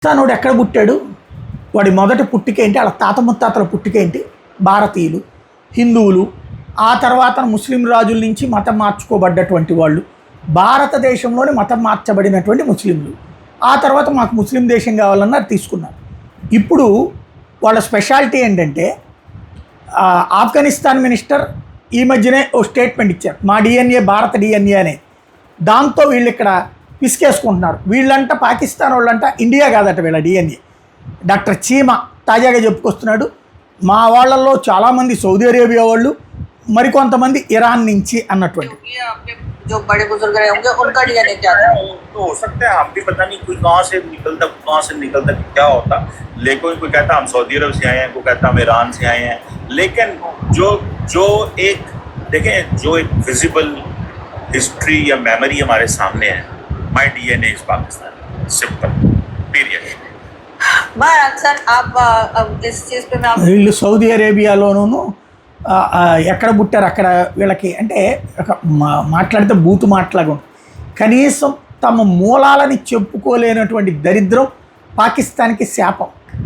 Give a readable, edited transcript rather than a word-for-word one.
పాకిస్తానోడు ఎక్కడ పుట్టాడు, వాడి మొదటి పుట్టికేంటి, వాళ్ళ తాత ముత్తాతల పుట్టికేంటి, భారతీయులు, హిందువులు, ఆ తర్వాత ముస్లిం రాజుల నుంచి మతం మార్చుకోబడ్డటువంటి వాళ్ళు, భారతదేశంలోని మతం మార్చబడినటువంటి ముస్లింలు. ఆ తర్వాత మాకు ముస్లిం దేశం కావాలన్నారు, తీసుకున్నారు. ఇప్పుడు వాళ్ళ స్పెషాలిటీ ఏంటంటే, ఆఫ్ఘనిస్తాన్ మినిస్టర్ ఈ మధ్యనే ఓ స్టేట్మెంట్ ఇచ్చారు, మా డిఎన్ఏ భారత డిఎన్ఏ అనే. దాంతో వీళ్ళు ఇక్కడ పిసికేసుకుంటున్నారు. వీళ్ళంట పాకిస్తాన్ వాళ్ళంట ఇండియా కాదట వీళ్ళ డిఎన్ఏ. డాక్టర్ చీమా తాజాగా చెప్పుకొస్తున్నాడు, మా వాళ్ళల్లో చాలామంది సౌదీ అరేబియా వాళ్ళు, మరికొంతమంది ఇరాన్ నుంచి అన్నటువంటి. जो बड़े बुजुर्ग रहे होंगे उनका डीएनए क्या था? तो हो सकता है, हम भी पता नहीं कोई कहाँ से निकलता क्या होता। लेकिन कोई कहता हम सऊदी अरब से आए हैं, कोई कहता हम ईरान से आए हैं। लेकिन जो एक देखें, जो एक विजिबल हिस्ट्री या मेमोरी हमारे सामने है, my DNA is Pakistan, simple, period. Sir आप इस चीज पे मैं వీళ్ళు సౌదీ అరేబియాలోనూ ఎక్కడ పుట్టారు అక్కడ వీళ్ళకి అంటే మాట్లాడితే బూతు మాట్లాగా ఉంటుంది. కనీసం తమ మూలాలని చెప్పుకోలేనటువంటి దరిద్రం పాకిస్తాన్కి శాపం.